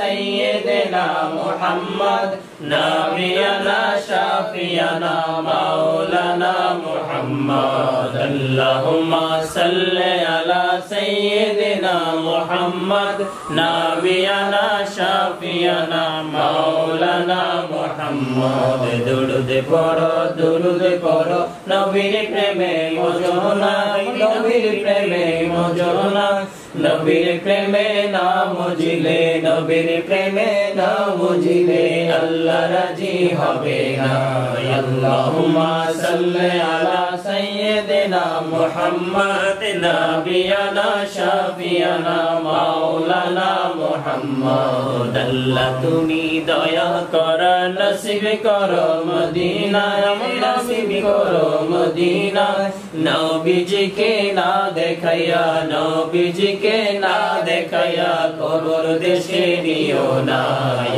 سيدنا محمد نبينا شافينا مولانا محمد اللهم صل على سيدنا محمد نبينا شافينا مولانا محمد درود পড়ো নবীর প্রেমে মজনা নবীর প্রেমে মজনা নবীর প্রেমে না মজিলে নবীর প্রেমে না মজিলে আল্লাহ রাজি হবে না আল্লাহুম্মা সাল্লি আলা সাইয়্যিদিনা মুহাম্মাদ নাবিয়ানা শাফিয়ানা মাওলানা মুহাম্মদ আল্লাহ তুমি দয়া কর নসিব করো মদিনা নসিব করো মদিনা নবীজিকে না দেখাইয়া নবীজিকে না দেখাইয়া কবর দেশে নিও না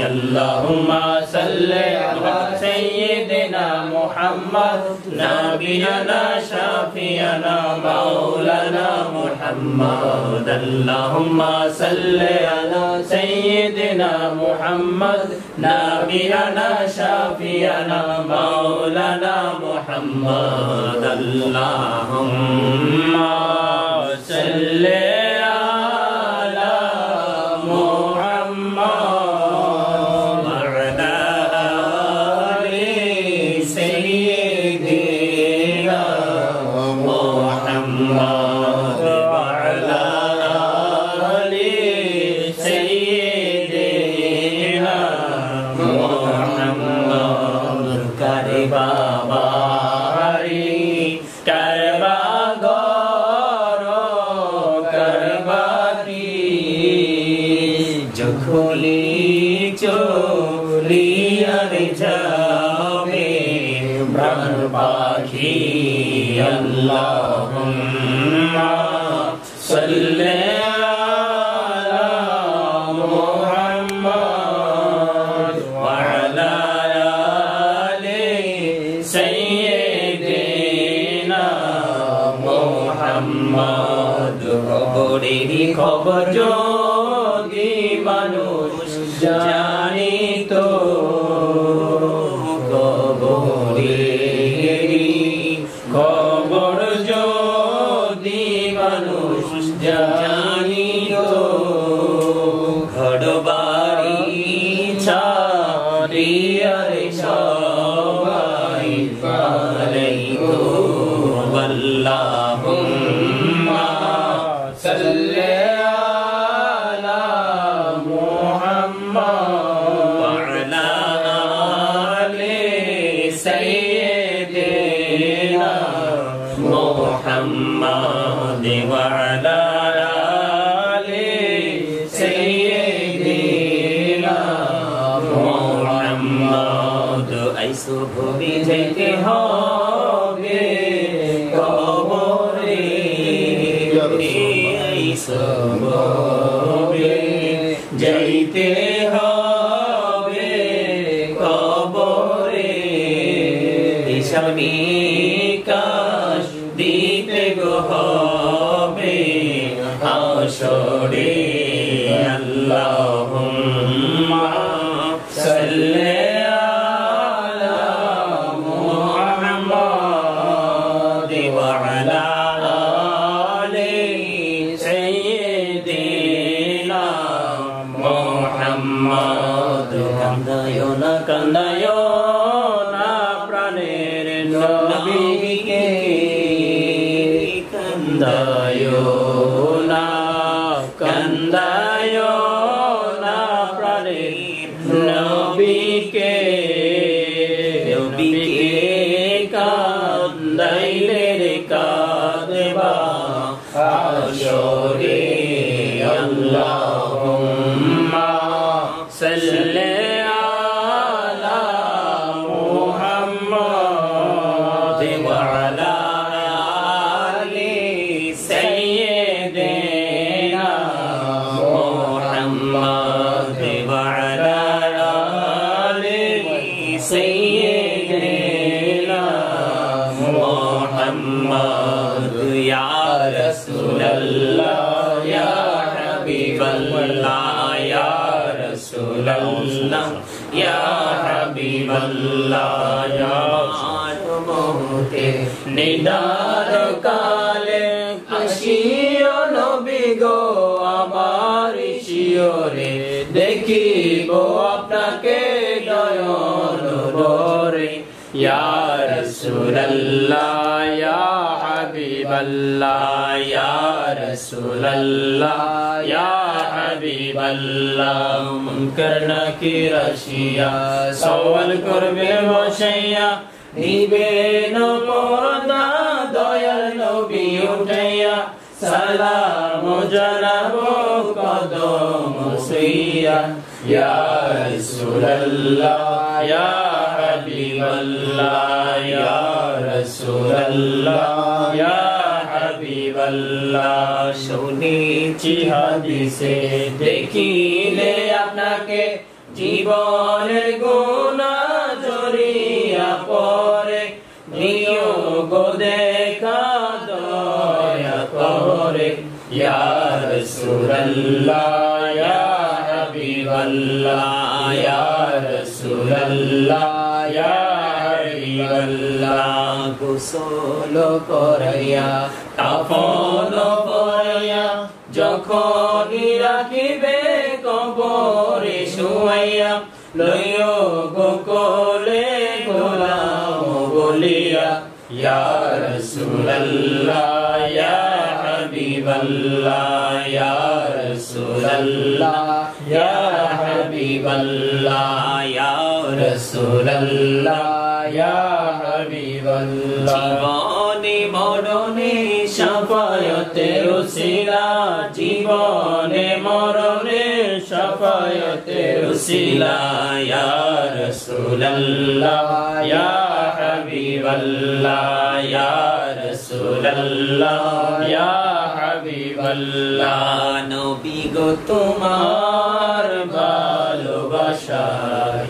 আল্লাহুম্মা সাল্লি আলা সাইয়্যিদিনা মুহাম্মাদ নাবিয়ানা শাফিয়ানা মাওলানা মুহাম্মাদ আল্লাহুম্মা সাল্লি আলা সাইয়্যিদিনা মুহাম্মাদ নাবিয়ানা শাফিয়ানা মাওলানা মুহাম্মাদ আল্লাহুম্মা সাল্লি Allahumma salli ala Muhammad wa ala ali sayyidina Muhammad kobori khobor jodi manush janito যাইতে হবে কবরে হিসাবি কাশ দিতে গো হবে হাসরে আল্লাহুম্মা সাল্লি kandayo na praner nabike kandayo na praner nabike kandaile re kadeba ashore Allahumma salli রাসূলুল্লাহ ইয়া হাবিবাল্লাহ ইয়া মহতে নিদার কালে আসিও নবী গো আমার শিয়রে দেখিব আপনাকে নয়ন ভরে ইয়া রাসূলুল্লাহ ইয়া হাবিবাল্লাহ ইয়া রাসূলুল্লাহ ইয়া হাবিবাল্লাহ মুনকার নাকির আসিয়া সওয়াল করবে বসাইয়া নিবেন পর্দা দয়াল নবী উঠাইয়া সালাম জানাবো কদম ছুঁইয়া ইয়া রাসূলুল্লাহ ইয়া হাবিবাল্লাহ ইয়া রাসূলুল্লাহ ইয়া হাবিবাল্লাহ শুনেছি হাদিসে দেখিলে আপনাকে জীবনের গুনাহ ঝরিয়া পড়ে নিও গো দেখা দয়া করে ইয়া রাসূলুল্লাহ ইয়া হাবিবাল্লাহ ইয়া রাসূলুল্লাহ ইয়া হাবিবাল্লাহ গোসল করাইয়া কাফন পরাইয়া যখন রাখিবে কবরে শুয়াইয়া লইও গো কোলে গোলাম বলিয়া ইয়া রাসূলুল্লাহ ইয়া হাবিবাল্লাহ ইয়া রাসূলুল্লাহ ইয়া হাবিবাল্লাহ ইয়া রাসূলুল্লাহ ইয়া হাবিবাল্লাহ জীবনে মরণে শাফায়াতের ওসিলা জীবনে মরণে শাফায়াতের ওসিলা ইয়া রাসূলুল্লাহ ইয়া হাবিবাল্লাহ ইয়া রাসূলুল্লাহ ইয়া হাবিবাল্লাহ নবী গো তোমার ভালোবাসায়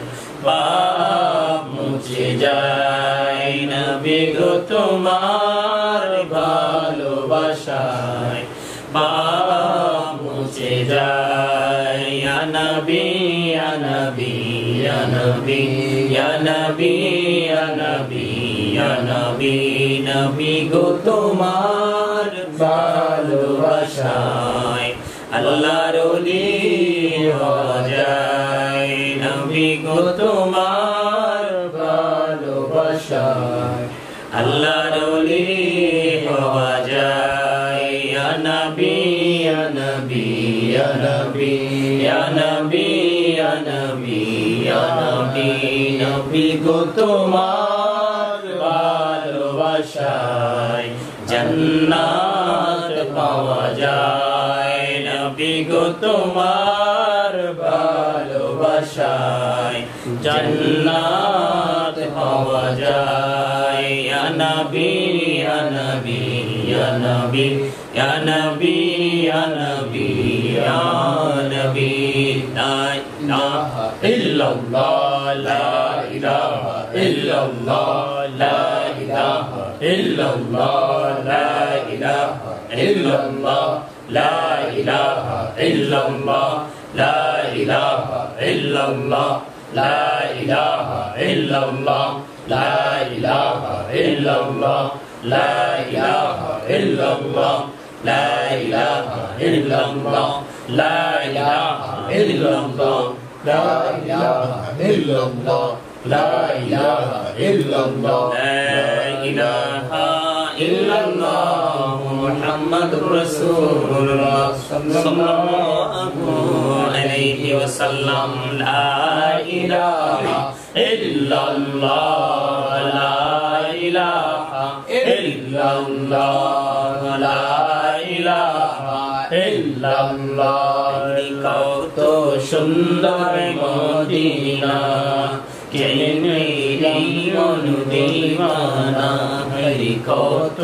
পাপ মুছে যায় নবী গো তোমার ভালোবাসায় পাপ মুছে যায় ইয়া নবী ইয়া নবী ইয়া নবী ইয়া নবী ইয়া নবী ইয়া নবী নবী গো তোমার ভালোবাসায় আল্লাহর ওলি হওয়া যায় নবী গো তোমার ভালোবাসায় আল্লাহর ওলি হওয়া যায় ইয়া নবী ইয়া নবী ইয়া নবী ইয়া নবী ইয়া নবী ইয়া নবী নবী গো তোমার ভালোবাসায় জান্নাত পাওয়া যায় নবী গো তোমার ভালোবাসায় জান্নাত পাওয়া যায় ইয়া নবী ইয়া নবী ইয়া নবী ইয়া নবী ইয়া নবী ইয়া নবী লা ইলাহা ইল্লাল্লাহ লা ইলাহা ইল্লাল্লাহ লা ইলাহা ইল্লাল্লাহ লা ইলাহা ইল্লাল্লাহ লা ইলাহা ইল্লাল্লাহ লা ইলাহা ইল্লাল্লাহ লা ইলাহা ইল্লাল্লাহ লা ইলাহা ইল্লাল্লাহ লা ইলাহা ইল্লাল্লাহ লা ইলাহা ইল্লাল্লাহ লা ইলাহা ইল্লাল্লাহ লা ইলাহা ইল্লাল্লাহ লা ইলাহা ইল্লাল্লাহ লা ইলাহা ইল্লাল্লাহ মুহাম্মাদুর রাসূলুল্লাহ সাল্লাল্লাহু আলাইহি ওয়াসাল্লাম লা ইলাহা ইল্লাল্লাহ লা ইলাহা ইল্লাল্লাহ লা ইলাহা ইল্লাল্লাহ কত সুন্দর মদিনা কেনে এই মন দিওয়ানা হরি কত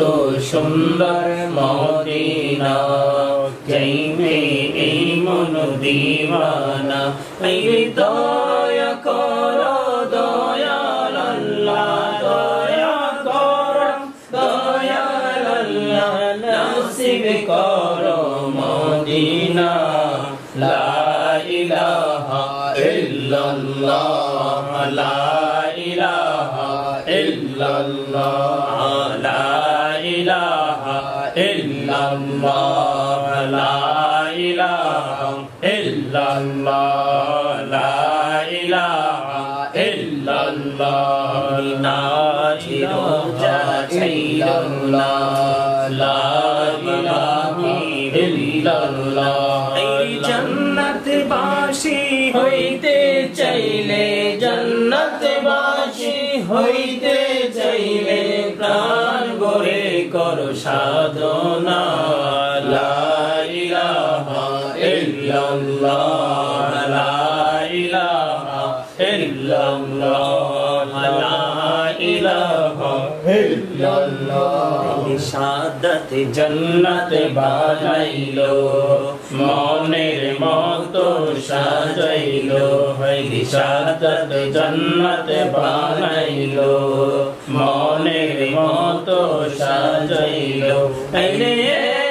সুন্দর মদিনা কেনে এই মন দিওয়ানা এই দয়া করো দয়াল আল্লাহ দয়া করো দয়াল আল্লাহ নসিব করো মদিনা লা ইলাহা ইল্লাল্লাহ লা ইলাহা ইল্লাল্লাহ লা ইলাহা ইল্লাল্লাহ লা ইলাহা ইল্লাল্লাহ লা ইলাহা ইল্লাল্লাহ নাজিরোজা চাইল্লাহ লা ইলাহা ইল্লাল্লাহ এই জান্নাতবাসী হইতে চাইলে জান্নাতবাসী হইতে চাইলে প্রাণ ভরে করো সাধনা লা ইলাহা ইল্লাল্লাহ লা ইলাহা ইল্লাল্লাহ লা ইলাহা ইল্লাল্লাহ শাহাদাত জান্নাত বানাইলো মনের মতো সাজাইলো শাহাদাত জান্নাত বানাইলো মনের মতো সাজাইলো এনে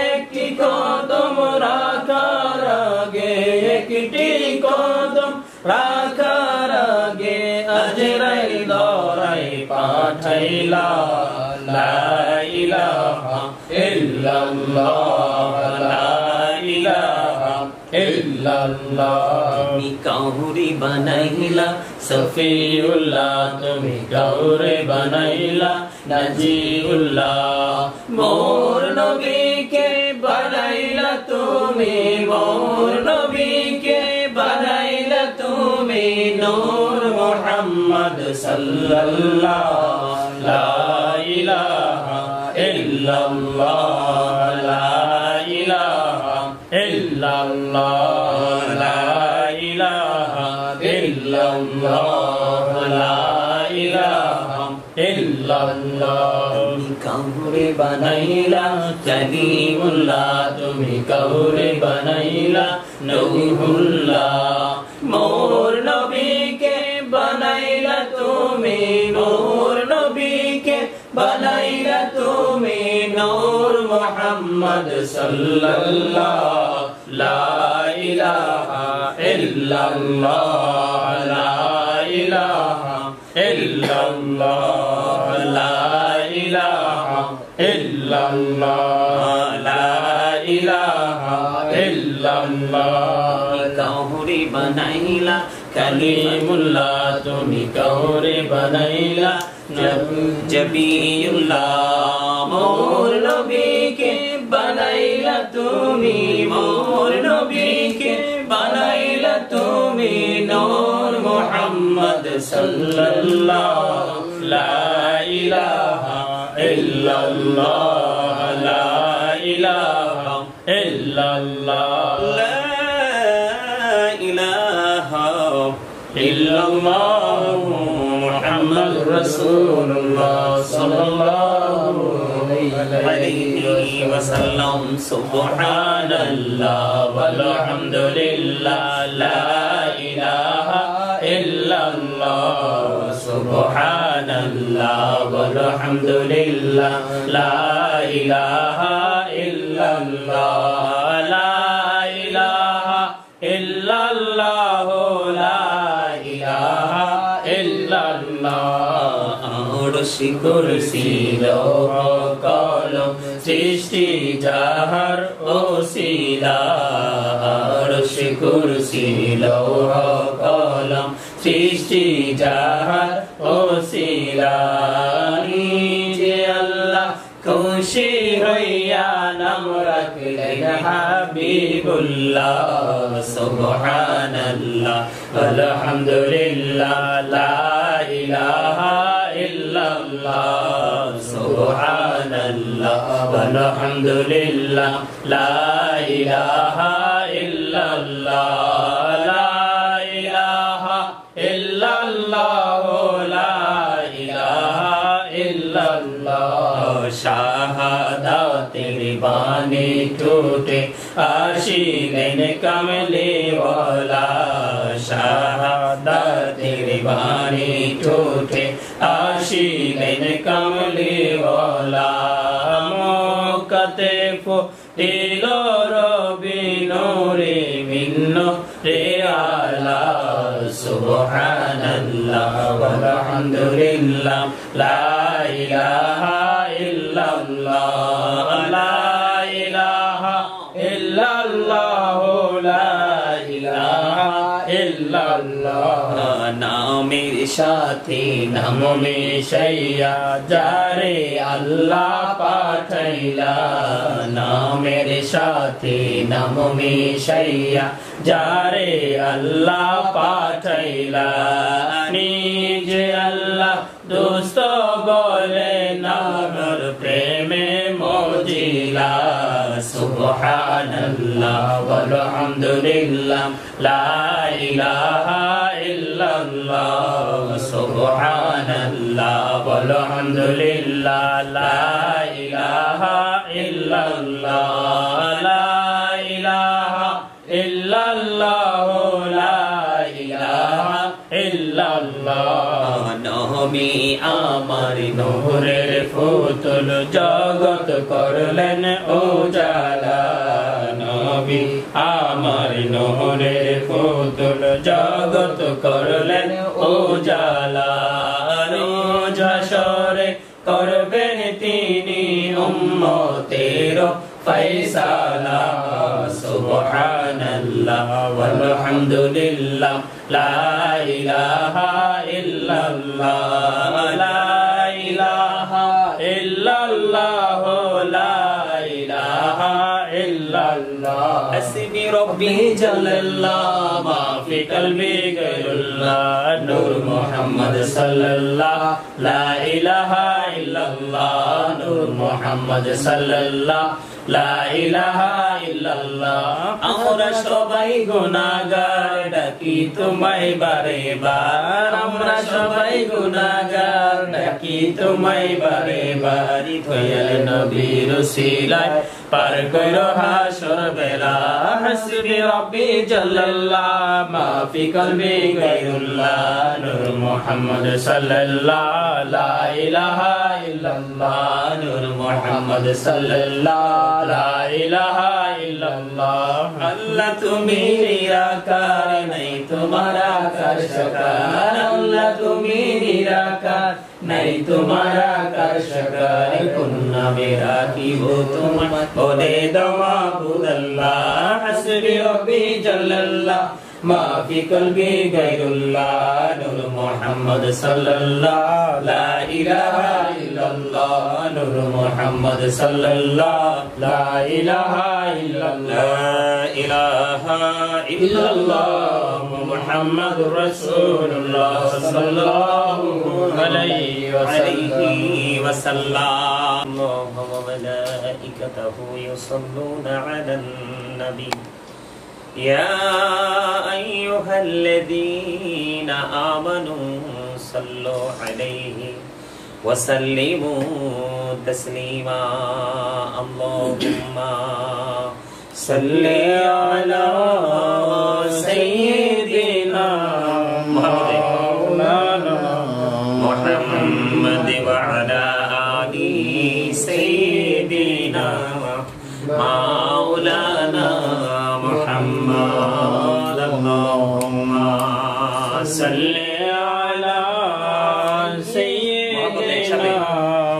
একটি কদম রাখার আগে একটি কদম রাখার আগে আজরাইল ধরাই পাঠাইলা লা ইলাহা ইল্লাল্লাহ লা ইলাহা ইল্লাল্লাহ তুমি কাউরি বানাইলা সফিউল্লাহ তুমি কাউরে বানাইলা নাজিউল্লাহ মোর নবীকে বানাইলা তুমি মোর নবীকে বানাইলা তুমি নূর মুহাম্মদ সাল্লাল্লাহ লা ইলাহা ইল্লাল্লাহ লা ইলাহা ইল্লাল্লাহ লা ইলাহা ইল্লাল্লাহ লা ইলাহা ইল্লাল্লাহ কাউরে বানাইলা কালিমুল্লাহ তুমি কাউরে বানাইলা নূরুল্লাহ মোর নবীকে বানাইলা তুমি মোর নবীকে বানাইলা তুমি নূর মুহাম্মদ সাল্লাল্লাহ লা ইলাহা ইল্লাল্লাহ লা ইলাহা ইল্লাল্লাহ লা ইলাহা ইল্লাল্লাহ লা ইলাহা ইল্লাল্লাহ কাউরে বানাইলা কালিমুল্লাহ তুমি কাউরে বানাইলা জবিউল্লাহ মোর নবীকে বানাইলা তুমি মোর নবীকে বানাইলা তুমি নূর মুহাম্মদ সাল্লাল্লাহ লা ইলাহা ইল্লাল্লাহ লা ইলাহা ইল্লাল্লাহ লা ইলাহা ইল্লাল্লাহ মুহাম্মাদুর রাসূলুল্লাহ সাল্লাল্লাহু আলাইহি ওয়াসাল্লাম সুবহানাল্লাহ ওয়ালহামদুলিল্লাহ লা ইলাহা ইল্লাল্লাহ সুবহানাল্লাহ ওয়ালহামদুলিল্লাহ লা ইলাহা ইল্লাল্লাহ লা ইলাহা ইল্লাল্লাহ লা ইলাহা ইল্লাল্লাহ আরশি কুরসি লৌহ কলম সৃষ্টি যাহার ওসিলা আরশি কুরসি লৌহ কলম সৃষ্টি যাহার ওসিলা নিজে আল্লাহ খুশি হইয়া নাম রাখলেন হাবিবুল্লাহ সুবহানাল্লাহ আলহামদুলিল্লাহ লা ইলাহা ইল্লাল্লাহ সুবহানাল্লাহ আলহামদুলিল্লাহ লা ইলাহা ইল্লাল্লাহ লা ইলাহা ইল্লাল্লাহ লা ইলাহা ইল্লাল্লাহ শাহাদাতের বাণী টুটে আসিলেন কামলি ওয়ালা শাহাদাতের বাণী টুটে আসিলেন কামলি ওয়ালা মক্কাতে ফুটিল রবি নূরে মিন্ন রে আলা সুবহানাল্লাহ ওয়ালহামদুলিল্লাহ লা ইলাহা ইল্লাল্লাহ লা ইলাহা ইল্লাল্লাহ লা ইলাহা ইল্লাল্লাহ নামের সাথে নাম মিশাইয়া যারে আল্লাহ পাঠাইলা নামের সাথে নাম মিশাইয়া যারে আল্লাহ পাঠাইলা নিজে আল্লাহ দোস্ত বলে নামের প্রেমে মজিলা সুবহানাল্লাহ ওয়ালহামদুলিল্লাহ লা ইলাহা ইল্লাল্লাহ সুবহানাল্লাহ ওয়ালহামদুলিল্লাহ লা ইলাহা ইল্লাল্লাহ লা ইলাহা ইল্লাল্লাহ লা ইলাহা ইল্লাল্লাহ নবী আমার নূরের ফুতুল জগৎ করলেন উজালা নবী আমার নূরের ফুতুল জগৎ করলেন উজালা রোজ হাশরে করবেন তিনি উম্মতের ফয়সালা সুবহানাল্লাহ ওয়ালহামদুলিল্লাহ লা ইলাহা ইল্লাল্লাহ লা ইলাহা ইল্লাল্লাহ লা ইলাহা ইল্লাল্লাহ হাসবি রব্বি জাল্লাল্লাহ মা ফি কলবি গায়রুল্লাহ নূর মুহাম্মদ সাল্লাল্লাহ লা ইলাহা ইল্লাল্লাহ নূর মুহাম্মদ সাল্লাল্লাহ লা ইলাহা ইল্লাল্লাহ আমরা সবাই গুনাহগার ডাকি তোমায় বারে বার আমরা সবাই গুনাহগার ডাকি তোমায় বারে বার দয়াল নবীর উসিলায় পার কইরো হাসর বেলা হাসবি রব্বি জাল্লাল্লাহ মা ফি কলবি গায়রুল্লাহ নূর মুহাম্মদ সাল্লাল্লাহ লা ইলাহা ইল্লাল্লাহ নূর মুহাম্মদ সাল্লাল্লাহ লা ইলাহা ইল্লাল্লাহ আল্লাহ তুমি নিরাকার নাই তোমার আকার সাকার আল্লাহ তুমি নিরাকার নাই তোমার আকার সাকার কোন নামে রাখিব তোমার বলে দাও মাবুদাল্লাহ হাসবি রব্বি জাল্লাল্লাহ মা ফি কলবি গায়রুল্লাহ নূর মুহাম্মদ সাল্লাল্লাহ লা ইলাহা ইল্লাল্লাহ নূর মুহাম্মদ সাল্লাল্লাহ লা ইলাহা ইল্লাল্লাহ লা ইলাহা ইল্লাল্লাহ মুহাম্মাদুর রাসূলুল্লাহ সাল্লাল্লাহু আলাইহি ওয়াসাল্লাম আল্লাহু ওয়া মালাইকাতুহু ইউসাল্লুনা আলান নবী يا أيها الذين آمنوا صلوا عليه وسلموا تسليما اللهم صل على سيدنا مولانا محمد وعلى آل سيدنا مولانا محمد اللهم صل على سيدنا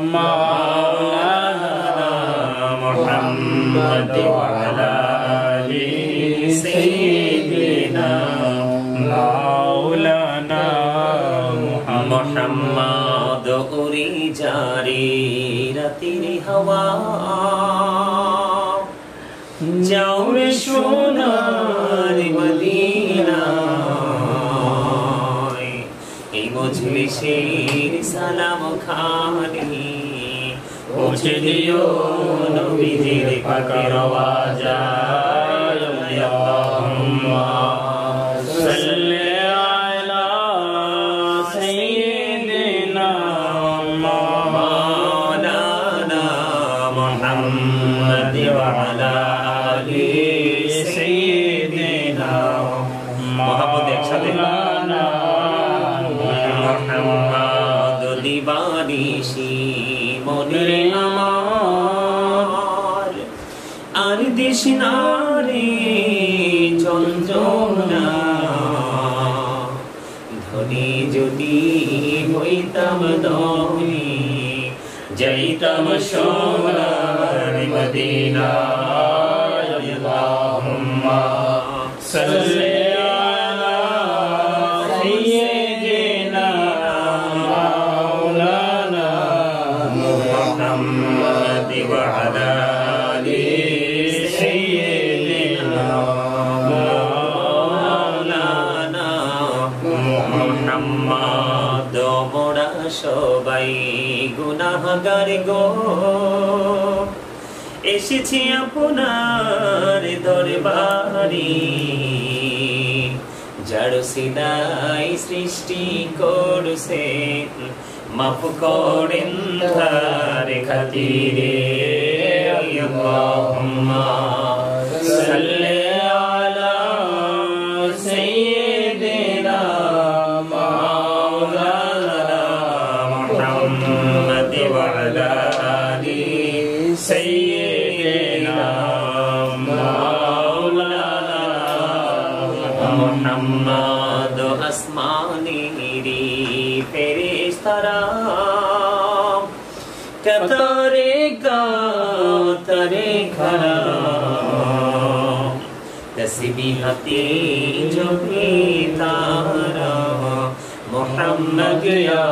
مولانا محمد وعلى آل سيدنا مولانا محمد উড়ি জারি রাতের হাওয়া যাও রে সোনার মদিনা এই মজলিসের সালাম খানি পৌঁছে দিও নবীজির পাকের আওয়াজ আল্লাহুম্মা সাল্লি আলা সাইয়্যিদিনা মাওলানা মুহাম্মদ ওয়া আলা মোহাম্মদ একসাথে মোহাম্মদ দিবানিশি মনে আমার আর দিশনারে চঞ্চনা যাইতাম দৌড়ি যাইতাম সোনার মদিনা আল্লাহুম্মা সাল্লি আলা সাইয়্যিদিনা মাওলানা মুহাম্মাদ ওয়া আলা আলি সাইয়্যিদিনা মাওলানা মুহাম্মাদ মোরা সবাই গুনাহগার গো এসেছি আপনার দরবারে যার সিনাই সৃষ্টি করছেন মাফ করেন তার খাতিরে আল্লাহুম্মা সাল্লি আলা সাইয়্যিদিনা মাওলানা মুহাম্মাদ ওয়া আলা আলি সাইয়্যিদিনা মাওলানা মুহাম্মদ আসমানেরি ফেরেশতারা কতরে গাতরে খরা তসবিহাতে জপে তারা মুহাম্মদ ইয়া